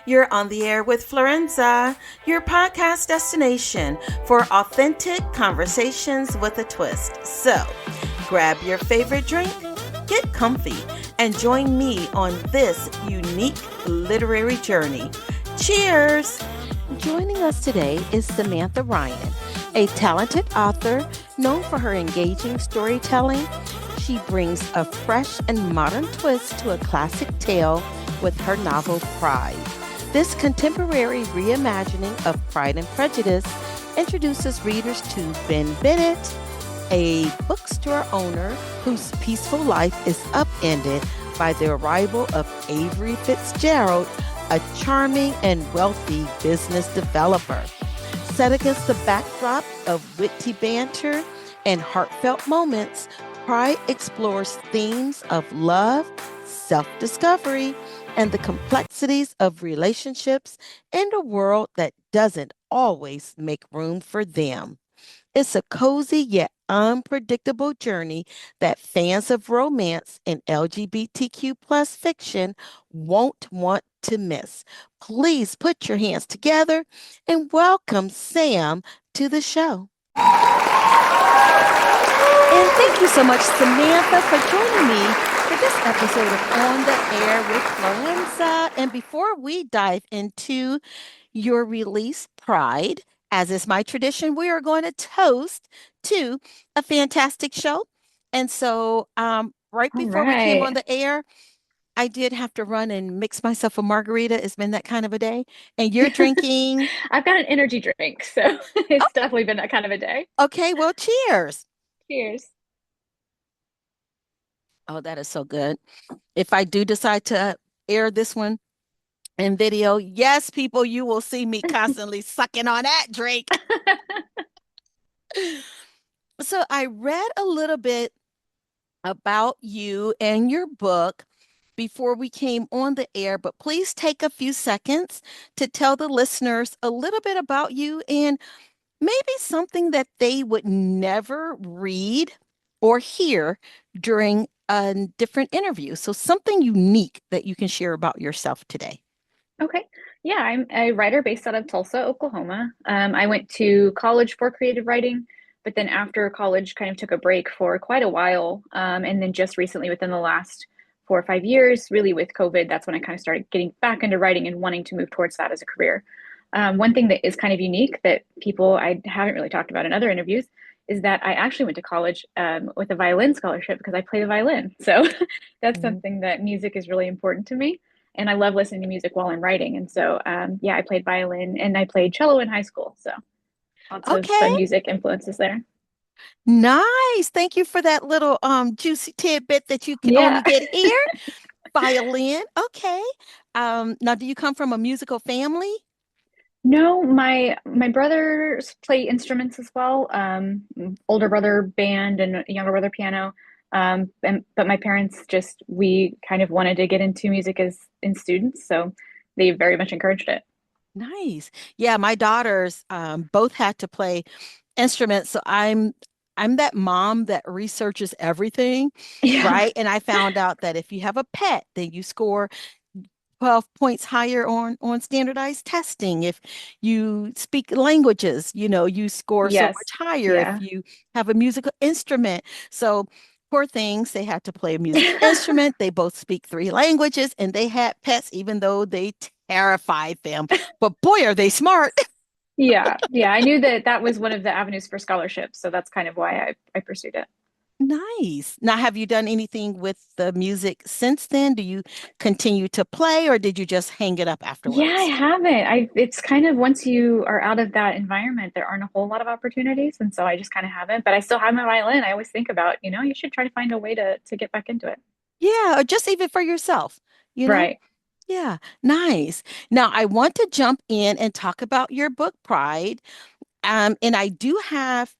You're on the air with Florenza, your podcast destination for authentic conversations with a twist. So, grab your favorite drink, get comfy, and join me on this unique literary journey. Cheers! Joining us today is Samantha Ryan, a talented author known for her engaging storytelling. She brings a fresh and modern twist to a classic tale with her novel Pride. This contemporary reimagining of Pride and Prejudice introduces readers to Ben Bennett, a bookstore owner whose peaceful life is upended by the arrival of Avery Fitzgerald, a charming and wealthy business developer. Set against the backdrop of witty banter and heartfelt moments, Pride explores themes of love, self-discovery, and the complexities of relationships in a world that doesn't always make room for them. It's a cozy yet unpredictable journey that fans of romance and LGBTQ plus fiction won't want to miss. Please put your hands together and welcome Sam to the show. And thank you so much, Samantha, for joining me for this episode of On the Air with Florenza. And before we dive into your release, Pride, as is my tradition, we are going to toast to a fantastic show. And so, right All before we came on right. the air, I did have to run and mix myself a margarita. It's been that kind of a day. And you're drinking. I've got an energy drink, so Oh, it's definitely been that kind of a day. okay. Well, cheers. Cheers. Oh, that is so good. If I do decide to air this one in video, yes, people, you will see me constantly sucking on that drink. So I read a little bit about you and your book before we came on the air, but please take a few seconds to tell the listeners a little bit about you and maybe something that they would never read or hear during a different interview. So something unique that you can share about yourself today. Okay. Yeah, I'm a writer based out of Tulsa, Oklahoma. I went to college for creative writing, but then after college, kind of took a break for quite a while. And then just recently, within the last 4 or 5 years, really with COVID, that's when I kind of started getting back into writing and wanting to move towards that as a career. One thing that is kind of unique that people I haven't really talked about in other interviews is that I actually went to college with a violin scholarship because I play the violin. So that's Mhm. something that music is really important to me. And I love listening to music while I'm writing. And so, yeah, I played violin and I played cello in high school. So lots of Okay, fun music influences there. nice. Thank you for that little juicy tidbit that you can only Yeah. get here. Violin. Okay. Now do you come from a musical family? No, my brothers play instruments as well. Older brother band and younger brother piano. But my parents just we kind of wanted to get into music as in students, so they very much encouraged it. Nice. Yeah, my daughters both had to play instruments, so I'm that mom that researches everything, Yeah. right? And I found out that if you have a pet, then you score 12 points higher on standardized testing. If you speak languages, you score so Yes. much higher if Yeah. you have a musical instrument. So poor things, they had to play a musical instrument. They both speak three languages and they had pets, even though they terrified them. But boy, are they smart. Yeah. Yeah. I knew that that was one of the avenues for scholarships, so that's kind of why I pursued it. Nice. Now, have you done anything with the music since then? Do you continue to play or did you just hang it up Yeah, I afterwards? haven't. It's kind of once you are out of that environment, there aren't a whole lot of opportunities. And so I just kind of haven't, but I still have my violin. I always think about, you should try to find a way to get back into it. Yeah, or just even for yourself, you know? Right. Yeah, nice. Now, I want to jump in and talk about your book, Pride. And I do have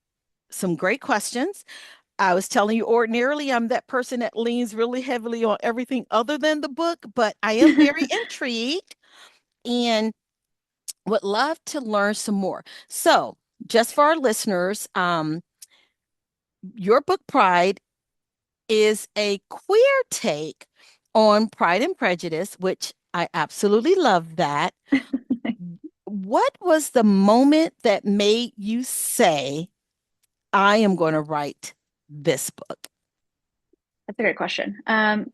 some great questions. I was telling you, ordinarily, I'm that person that leans really heavily on everything other than the book, but I am very intrigued and would love to learn some more. So, just for our listeners, your book, Pride, is a queer take on Pride and Prejudice, which I absolutely love that. What was the moment that made you say, I am going to write this book? That's a great question.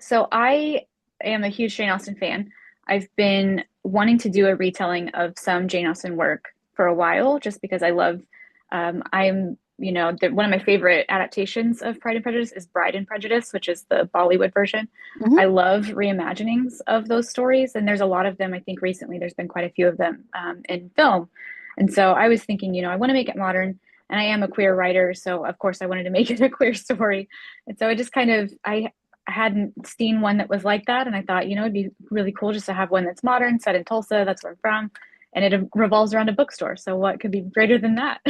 So I am a huge Jane Austen fan. I've been wanting to do a retelling of some Jane Austen work for a while, just because I love. One of my favorite adaptations of Pride and Prejudice is Bride and Prejudice, which is the Bollywood version. Mhm. I love reimaginings of those stories, and there's a lot of them. I think recently there's been quite a few of them in film, and so I was thinking, I want to make it modern, and I am a queer writer, so of course I wanted to make it a queer story. And so it just kind of, I hadn't seen one that was like that. And I thought, it'd be really cool just to have one that's modern, set in Tulsa. That's where I'm from. And it revolves around a bookstore. So what could be greater than that?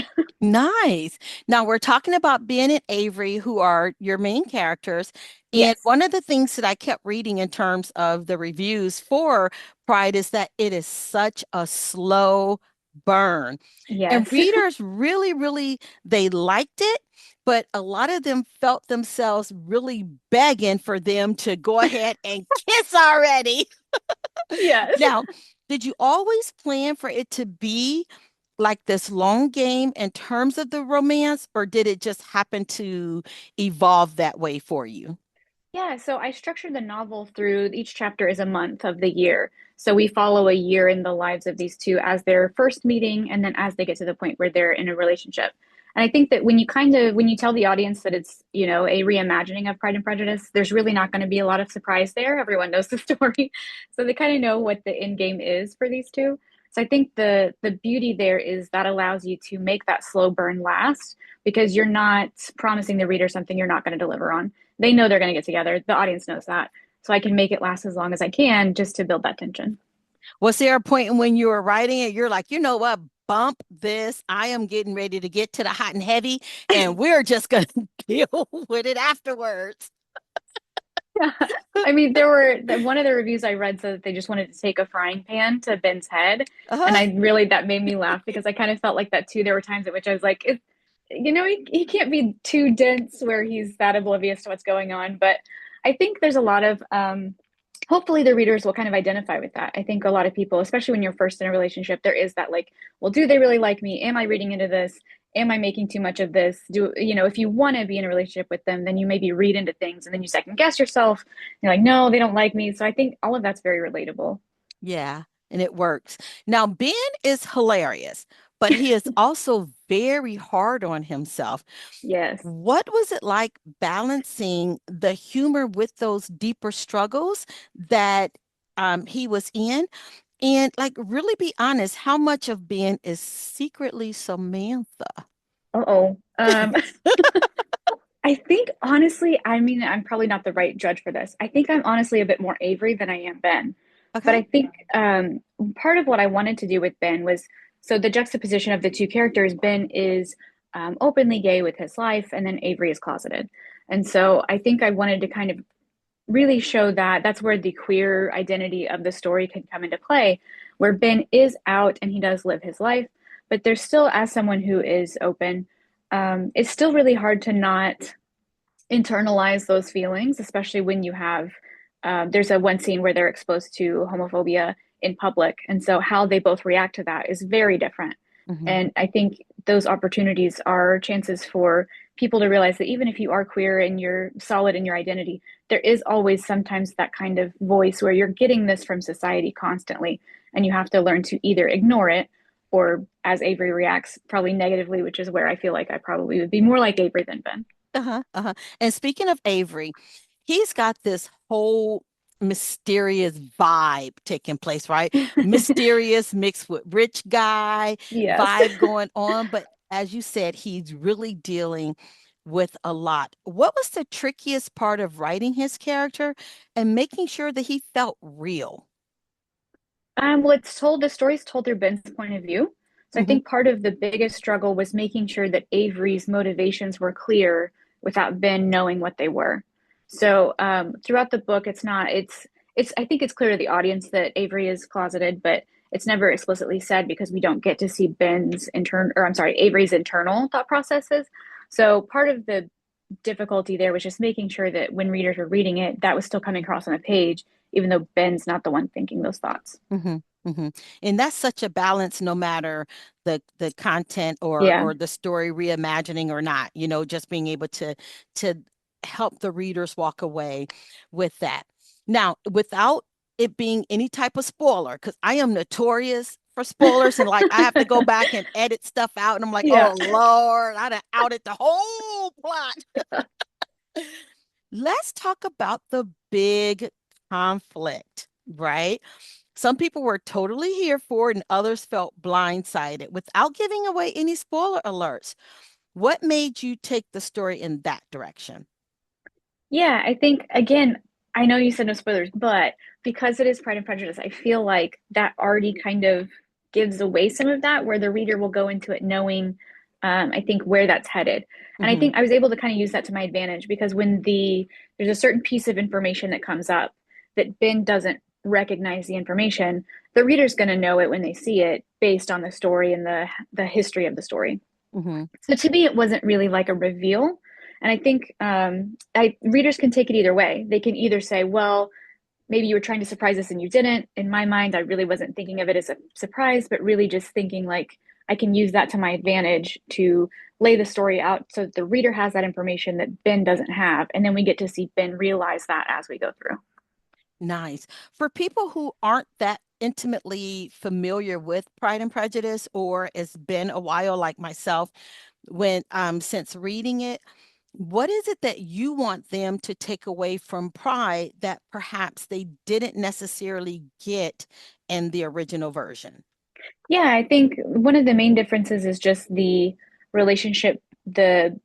Nice. Now we're talking about Ben and Avery, who are your main characters. And Yes. one of the things that I kept reading in terms of the reviews for Pride is that it is such a slow burn. And Yes. readers really, really, they liked it, but a lot of them felt themselves really begging for them to go ahead and kiss already. Yes. Now, did you always plan for it to be like this long game in terms of the romance, or did it just happen to evolve that way for you? Yeah, so I structured the novel through each chapter is a month of the year. So we follow a year in the lives of these two as they're first meeting and then as they get to the point where they're in a relationship. And I think that when you tell the audience that it's, a reimagining of Pride and Prejudice, there's really not going to be a lot of surprise there. Everyone knows the story. So they kind of know what the end game is for these two. So I think the beauty there is that allows you to make that slow burn last because you're not promising the reader something you're not going to deliver on. They know they're going to get together. The audience knows that. So I can make it last as long as I can just to build that tension. Was there a point when you were writing it, you're like, you know what, bump this. I am getting ready to get to the hot and heavy, and we're just going to deal with it afterwards. Yeah. I mean, there were one of the reviews I read said that they just wanted to take a frying pan to Ben's head. And Uh-huh. that made me laugh because I kind of felt like that too. There were times at which I was like, he can't be too dense where he's that oblivious to what's going on. But I think there's a lot of, hopefully the readers will kind of identify with that. I think a lot of people, especially when you're first in a relationship, there is that like, well, do they really like me? Am I reading into this? Am I making too much of this? If you want to be in a relationship with them, then you maybe read into things and then you second guess yourself. You're like, no, they don't like me. So I think all of that's very relatable. Yeah, and it works. Now, Ben is hilarious, but he is also very hard on himself. Yes. What was it like balancing the humor with those deeper struggles that he was in? And like, really be honest, how much of Ben is secretly Samantha? Uh-oh. I think honestly, I mean, I'm probably not the right judge for this. I think I'm honestly a bit more Avery than I am Ben. But Okay. I think part of what I wanted to do with Ben was so the juxtaposition of the two characters, Ben is openly gay with his life, and then Avery is closeted. And so I think I wanted to kind of really show that that's where the queer identity of the story can come into play, where Ben is out and he does live his life, but there's still, as someone who is open, it's still really hard to not internalize those feelings, especially when you have there's a one scene where they're exposed to homophobia in public, and so how they both react to that is very different. Mhm. And I think those opportunities are chances for people to realize that even if you are queer and you're solid in your identity, there is always sometimes that kind of voice where you're getting this from society constantly, and you have to learn to either ignore it or, as Avery reacts, probably negatively, which is where I feel like I probably would be more like Avery than Ben. Uh-huh, uh-huh. And speaking of Avery, he's got this whole mysterious vibe taking place, right? Mysterious mixed with rich guy Yes. vibe going on. But as you said, he's really dealing with a lot. What was the trickiest part of writing his character and making sure that he felt real? Well, the story's told through Ben's point of view. So I Hmm. think part of the biggest struggle was making sure that Avery's motivations were clear without Ben knowing what they were. So throughout the book, I think it's clear to the audience that Avery is closeted, but it's never explicitly said because we don't get to see Avery's internal thought processes. So part of the difficulty there was just making sure that when readers were reading it, that was still coming across on the page, even though Ben's not the one thinking those thoughts. Hmm. Hmm. And that's such a balance, no matter the content Yeah. or the story reimagining or not, just being able to help the readers walk away with that. Now, without it being any type of spoiler, because I am notorious for spoilers, and like I have to go back and edit stuff out, and I'm like, Yeah. oh Lord, I done outed the whole plot. Let's talk about the big conflict, right? Some people were totally here for it, and others felt blindsided. Without giving away any spoiler alerts, what made you take the story in that direction? Yeah, I think again, I know you said no spoilers, but because it is Pride and Prejudice, I feel like that already kind of gives away some of that, where the reader will go into it knowing, I think, where that's headed. And I Hmm. think I was able to kind of use that to my advantage because when there's a certain piece of information that comes up that Ben doesn't recognize the information, the reader's going to know it when they see it based on the story and the history of the story. Hmm. So to me, it wasn't really like a reveal. And I think readers can take it either way. They can either say, well, maybe you were trying to surprise us and you didn't. In my mind, I really wasn't thinking of it as a surprise, but really just thinking like I can use that to my advantage to lay the story out so that the reader has that information that Ben doesn't have. And then we get to see Ben realize that as we go through. Nice. For people who aren't that intimately familiar with Pride and Prejudice, or it's been a while like myself, when since reading it, what is it that you want them to take away from Pride that perhaps they didn't necessarily get in the original version? Yeah, I think one of the main differences is just the relationship, the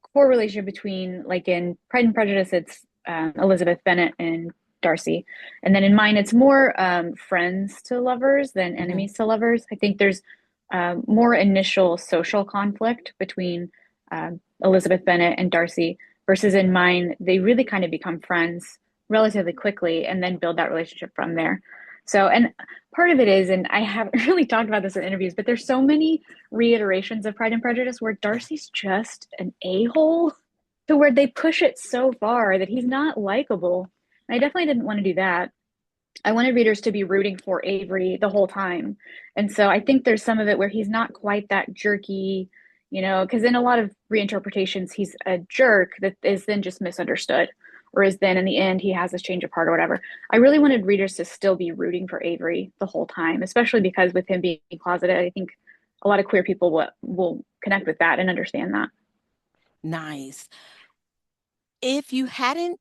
core relationship between, like in Pride and Prejudice, it's Elizabeth Bennet and Darcy. And then in mine, it's more friends to lovers than Hmm. enemies to lovers. I think there's more initial social conflict between Elizabeth Bennet and Darcy, versus in mine, they really kind of become friends relatively quickly and then build that relationship from there. So, and part of it is, and I haven't really talked about this in interviews, but there's so many reiterations of Pride and Prejudice where Darcy's just an a-hole to where they push it so far that he's not likable. And I definitely didn't want to do that. I wanted readers to be rooting for Avery the whole time. And so I think there's some of it where he's not quite that jerky, because in a lot of reinterpretations, he's a jerk that is then just misunderstood, or is then in the end, he has this change of heart or whatever. I really wanted readers to still be rooting for Avery the whole time, especially because with him being closeted, I think a lot of queer people will connect with that and understand that. Nice. If you hadn't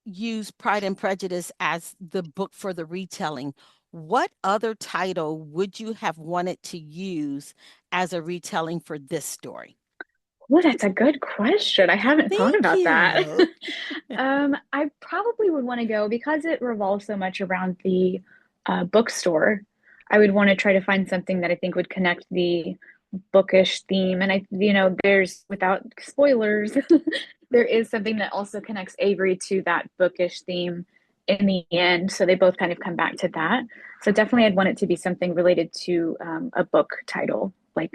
used Pride and Prejudice as the book for the retelling, what other title would you have wanted to use as a retelling for this story? Well, that's a good question. I haven't thought Thank about that. you. I probably would want to go because it revolves so much around the bookstore. I would want to try to find something that I think would connect the bookish theme. And there's, without spoilers, there is something that also connects Avery to that bookish theme in the end. So they both kind of come back to that. So definitely I'd want it to be something related to a book title, like,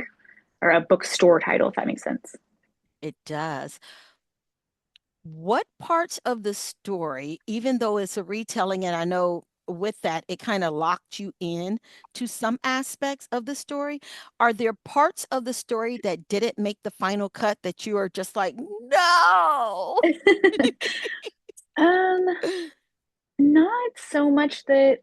or a bookstore title, if that makes sense. It does. What parts of the story, even though it's a retelling, and I know with that, it kind of locked you in to some aspects of the story, are there parts of the story that didn't make the final cut that you are just like, no? Um, Not so much that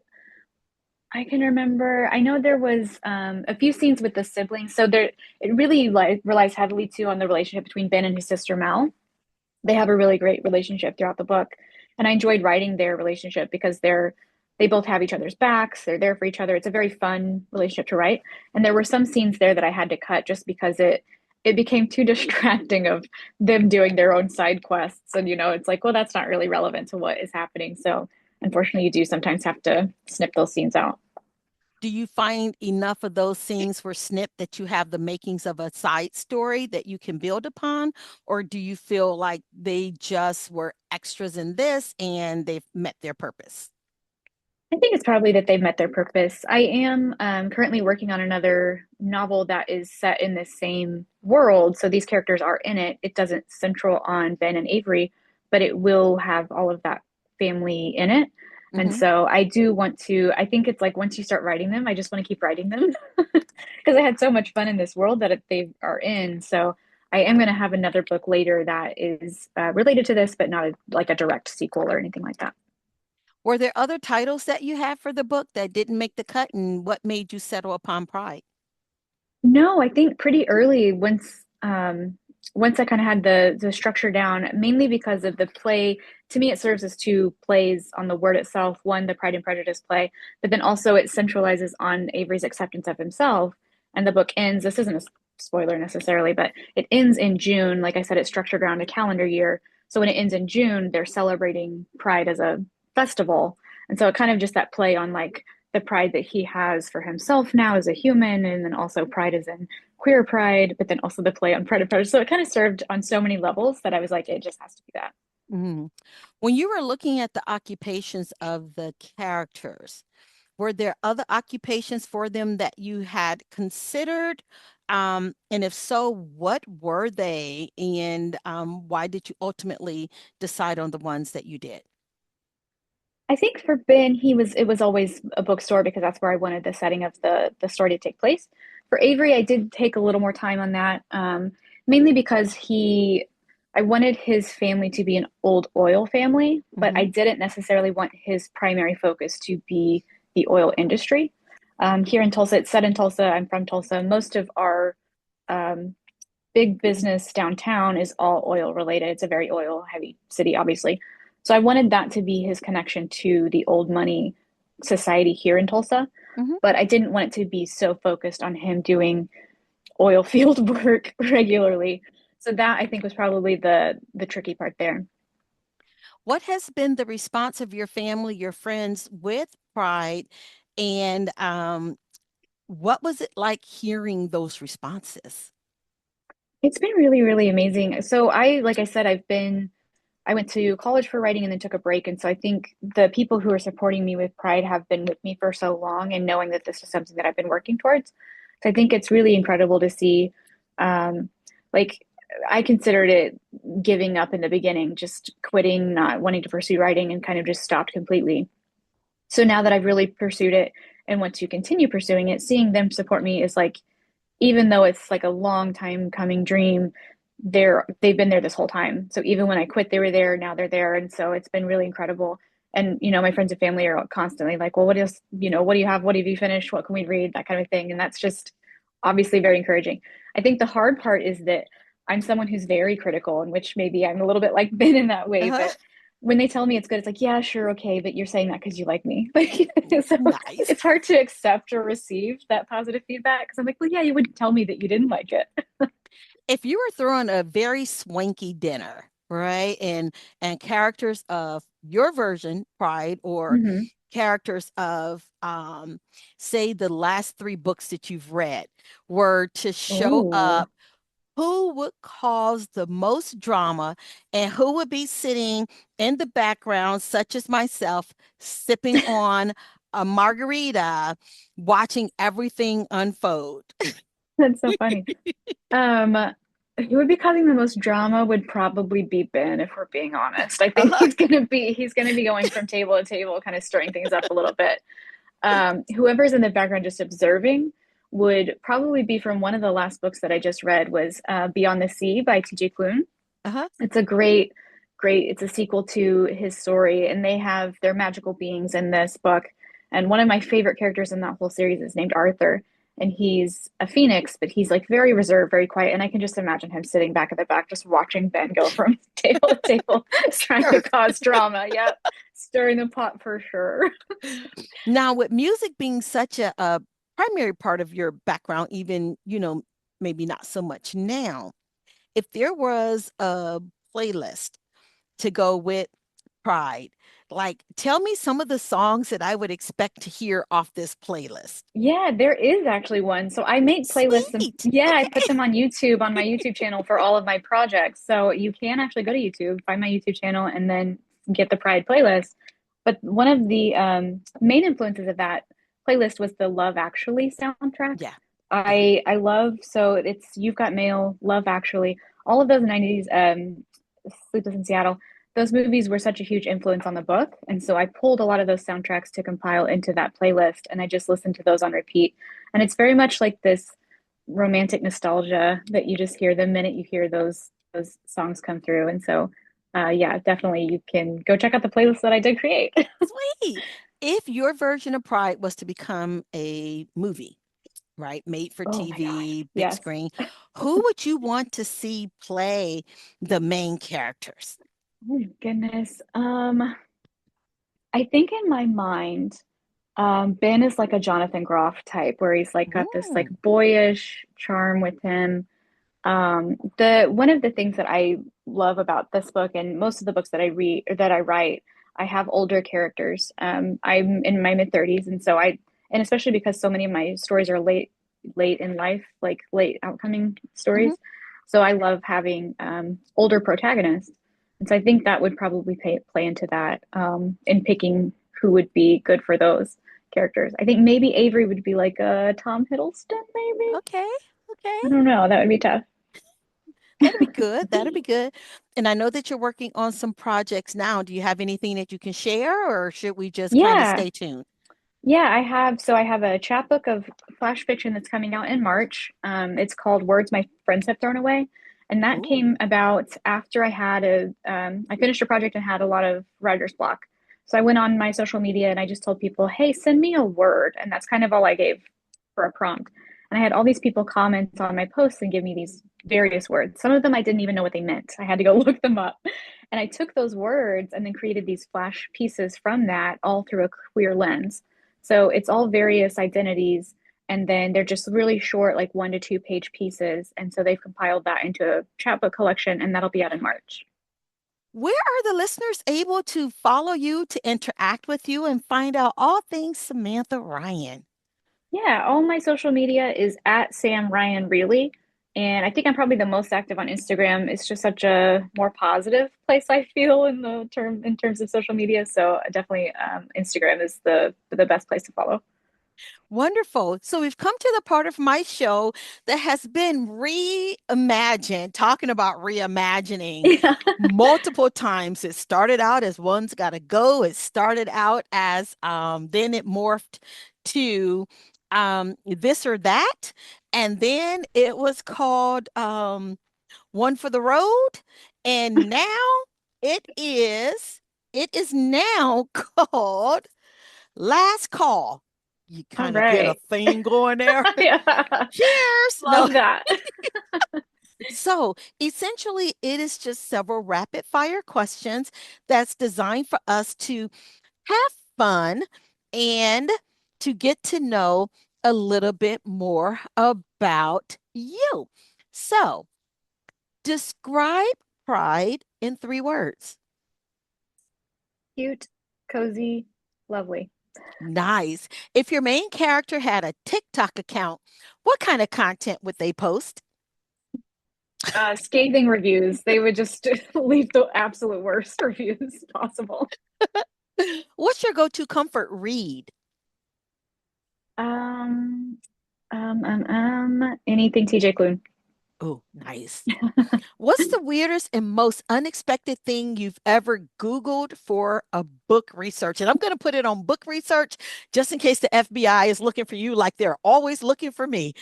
I can remember. I know there was a few scenes with the siblings, so there it really relies heavily too on the relationship between Ben and his sister Mel. They have a really great relationship throughout the book, and I enjoyed writing their relationship because they both have each other's backs. They're there for each other. It's a very fun relationship to write, and there were some scenes there that I had to cut just because it became too distracting of them doing their own side quests, and it's like, well, that's not really relevant to what is happening. So unfortunately, you do sometimes have to snip those scenes out. Do you find enough of those scenes were snipped that you have the makings of a side story that you can build upon? Or do you feel like they just were extras in this and they've met their purpose? I think it's probably that they've met their purpose. I am currently working on another novel that is set in the same world. So these characters are in it. It doesn't central on Ben and Avery, but it will have all of that family in it. And Hmm. so I do want to, I think it's like once you start writing them, I just want to keep writing them because I had so much fun in this world that they are in. So I am going to have another book later that is related to this, but not like a direct sequel or anything like that. Were there other titles that you had for the book that didn't make the cut, and what made you settle upon Pride? No, I think pretty early once I kind of had the structure down, mainly because of the play. To me, it serves as two plays on the word itself. One, the Pride and Prejudice play, but then also it centralizes on Avery's acceptance of himself. And the book ends. This isn't a spoiler necessarily, but it ends in June. Like I said, it's structured around a calendar year. So when it ends in June, they're celebrating Pride as a festival. And so it kind of just that play on like the pride that he has for himself now as a human, and then also pride as in queer pride, but then also the play on Pride and Prejudice. So it kind of served on so many levels that I was like, it just has to be that. Mhm. When you were looking at the occupations of the characters, were there other occupations for them that you had considered? And if so, what were they? And why did you ultimately decide on the ones that you did? I think for Ben, it was always a bookstore because that's where I wanted the setting of the story to take place. For Avery, I did take a little more time on that, mainly because I wanted his family to be an old oil family, but I Hmm. didn't necessarily want his primary focus to be the oil industry. Here in Tulsa, it's set in Tulsa. I'm from Tulsa. Most of our um, big business downtown is all oil related. It's a very oil heavy city, obviously. So I wanted that to be his connection to the old money society here in Tulsa, Hmm. but I didn't want it to be so focused on him doing oil field work regularly. So that I think was probably the tricky part there. What has been the response of your family, your friends with Pride? And what was it like hearing those responses? It's been really, really amazing. So like I said, I went to college for writing and then took a break. And so I think the people who are supporting me with Pride have been with me for so long and knowing that this is something that I've been working towards. So I think it's really incredible to see. Um, like, I considered it giving up in the beginning, just quitting, not wanting to pursue writing, and kind of just stopped completely. So now that I've really pursued it and want to continue pursuing it, seeing them support me is like, even though it's like a long time coming dream, they've been there this whole time. So even when I quit, they were there. Now they're there, and so it's been really incredible. And my friends and family are constantly like, "Well, what is what do you have? What have you finished? What can we read?" That kind of thing, and that's just obviously very encouraging. I think the hard part is that I'm someone who's very critical, and which maybe I'm a little bit like Ben in that way, Uh-huh. but when they tell me it's good, it's like, yeah, sure, okay, but you're saying that because you like me. Like, so Nice. it's hard to accept or receive that positive feedback because I'm like, well, yeah, you wouldn't tell me that you didn't like it. If you were throwing a very swanky dinner, right? And characters of your version, Pride, or Hmm. characters of say the last three books that you've read were to show Oh, up, who would cause the most drama and who would be sitting in the background, such as myself, sipping on a margarita, watching everything unfold. that's so funny. Um, who would be causing the most drama would probably be Ben, if we're being honest. I think Uh-huh. he's gonna be going from table to table, kind of stirring things up a little bit. Whoever's in the background just observing would probably be from one of the last books that I just read was Beyond the Sea by T.J. Klune. Uh-huh. It's a great, it's a sequel to his story, and they have their magical beings in this book. And one of my favorite characters in that whole series is named Arthur. And he's a phoenix, but he's like very reserved, very quiet. And I can just imagine him sitting back at the back, just watching Ben go from table to table, trying to Sure. cause drama. Yep, stirring the pot for sure. Now, with music being such a primary part of your background, even, maybe not so much now, if there was a playlist to go with Pride, like tell me some of the songs that I would expect to hear off this playlist. Yeah, there is actually one. So I make playlists and Sweet. yeah, I put Okay. them on my YouTube channel for all of my projects. So you can actually go to YouTube, find my YouTube channel, and then get the Pride playlist. But one of the main influences of that playlist was the Love Actually soundtrack. Yeah. Yeah. I love so it's You've Got Mail, Love Actually, all of those 90s Sleepless in Seattle. those movies were such a huge influence on the book. And so I pulled a lot of those soundtracks to compile into that playlist, and I just listened to those on repeat. And it's very much like this romantic nostalgia that you just hear the minute you hear those songs come through. And so yeah, definitely you can go check out the playlist that I did create. Sweet. If your version of Pride was to become a movie, right, made for Oh my gosh. TV, big Yes. screen, who would you want to see play the main characters? Oh my goodness. I think in my mind, Ben is like a Jonathan Groff type where he's like got this like Mm, boyish charm with him. The one of the things that I love about this book and most of the books that I read or that I write, I have older characters. I'm in my mid 30s, and so and especially because so many of my stories are late in life, like late outcoming mhm. stories. So I love having older protagonists. And so I think that would probably play into that in picking who would be good for those characters. I think maybe Avery would be like a Tom Hiddleston, maybe. Okay, okay. I don't know. That would be tough. That'd be good. That'd be good. And I know that you're working on some projects now. Do you have anything that you can share, or should we just kind of Yeah. stay tuned? Yeah, I have. So I have a chapbook of flash fiction that's coming out in March. It's called Words My Friends Have Thrown Away. And that Ooh. came about after I finished a project and had a lot of writer's block. So I went on my social media and I just told people, hey, send me a word. And that's kind of all I gave for a prompt. And I had all these people comment on my posts and give me these various words. Some of them I didn't even know what they meant. I had to go look them up. And I took those words and then created these flash pieces from that all through a queer lens. So it's all various identities, and then they're just really short, like 1 to 2 page pieces. And so they've compiled that into a chapbook collection, and that'll be out in March. Where are the listeners able to follow you, to interact with you, and find out all things Samantha Ryan? Yeah, all my social media is at Sam Ryan Really. And I think I'm probably the most active on Instagram. It's just such a more positive place I feel in terms of social media. So definitely Instagram is the best place to follow. Wonderful. So we've come to the part of my show that has been reimagined, talking about reimagining Yeah. multiple times. It started out as One's Gotta Go. It started out as then it morphed to this or that. And then it was called One for the Road. And now it is now called Last Call. You All kind of get a right. theme going there. Yeah. Cheers. No. Love that. So essentially, it is just several rapid fire questions that's designed for us to have fun and to get to know a little bit more about you. So describe Pride in 3 words. Cute, cozy, lovely. Nice. If your main character had a TikTok account, what kind of content would they post? Scathing reviews. They would just leave the absolute worst reviews possible. What's your go-to comfort read? Um, Anything TJ Klune. Oh, nice. What's the weirdest and most unexpected thing you've ever Googled for a book research? And I'm going to put it on book research just in case the FBI is looking for you like they're always looking for me.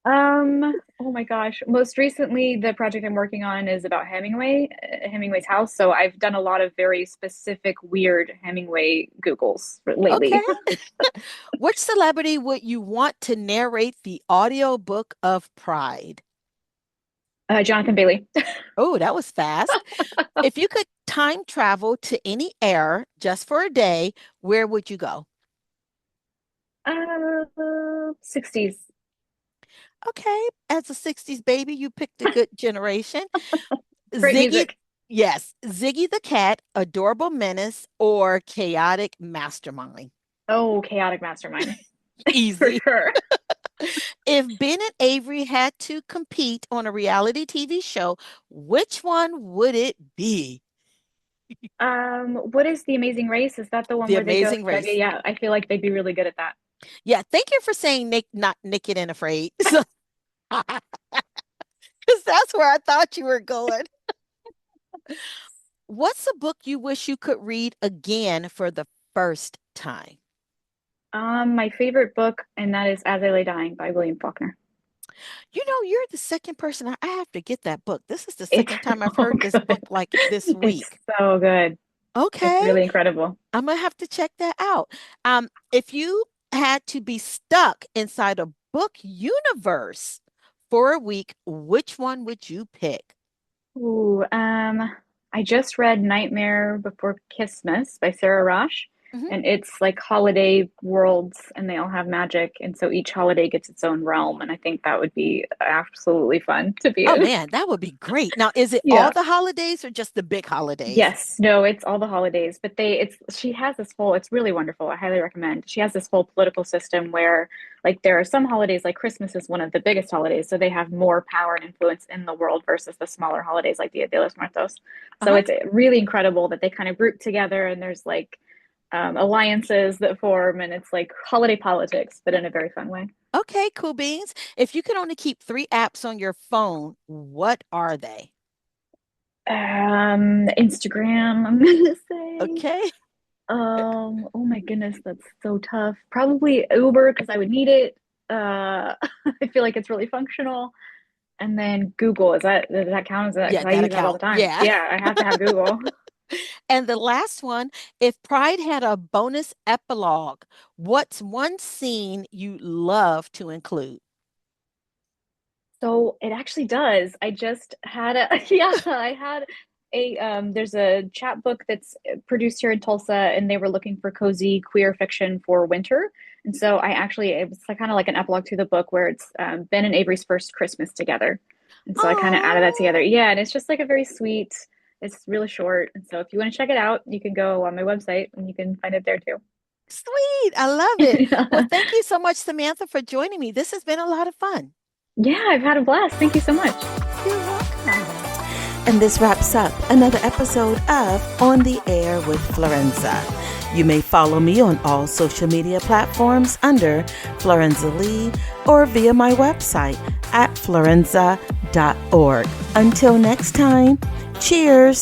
Oh my gosh. Most recently, the project I'm working on is about Hemingway's house. So I've done a lot of very specific, weird Hemingway Googles Okay. lately. Which celebrity would you want to narrate the audiobook of Pride? Jonathan Bailey. Oh, that was fast. If you could time travel to any era just for a day, where would you go? 60s. Okay, as a 60s baby, you picked a good generation. Great Ziggy, music. yes, Ziggy the cat, adorable menace, or chaotic mastermind. Oh, chaotic mastermind for Easy. sure. If Ben and Avery had to compete on a reality TV show, which one would it be? What is The Amazing Race? Is that the one The where they go? Amazing Yeah, Race. yeah, yeah. I feel like they'd be really good at that. Yeah, thank you for saying Nick, not naked and afraid. So, because that's where I thought you were going. What's a book you wish you could read again for the first time? My favorite book, and that is As I Lay Dying by William Faulkner. You're the second person. I have to get that book. This is the It's second time I've so heard this book good. like this It's week. so good. It's Okay, really incredible. I'm gonna have to check that out. If you had to be stuck inside a book universe for a week, which one would you pick? Ooh, I just read Nightmare Before Christmas by Sarah Rosh, Mhm. and it's like holiday worlds, and they all have magic, and so each holiday gets its own realm, and I think that would be absolutely fun to be Oh in. man, that would be great. Now, is it all Yeah. the holidays or just the big holidays? Yes, no, it's all the holidays, but she has this whole, it's really wonderful. I highly recommend. She has this whole political system where like there are some holidays, like Christmas is one of the biggest holidays, so they have more power and influence in the world versus the smaller holidays like Dia de los Muertos. So Uh-huh. it's really incredible that they kind of group together and there's like alliances that form and it's like holiday politics, but in a very fun way. Okay, cool beans. If you could only keep three apps on your phone, what are they? Instagram, I'm gonna say. Okay. Oh my goodness, that's so tough. Probably Uber because I would need it. I feel like it's really functional. And then Google, does that count as that? Yeah, Because I that use that all account. the time. Yeah. Yeah, I have to have Google. And the last one, if Pride had a bonus epilogue, what's one scene you love to include? So it actually does. I just had a yeah, I had a there's a chat book that's produced here in Tulsa and they were looking for cozy queer fiction for winter. And so it was like kind of like an epilogue to the book where it's Ben and Avery's first Christmas together. And so I kind of added that Oh, together. Yeah, and it's just like a very sweet, it's really short. And so if you want to check it out, you can go on my website and you can find it there too. sweet. I love it. Well, thank you so much, Samantha, for joining me. This has been a lot of fun. Yeah, I've had a blast. Thank you so much. You're welcome. And this wraps up another episode of On the Air with Florenza. You may follow me on all social media platforms under Florenza Lee or via my website at florenza.org. Until next time, cheers.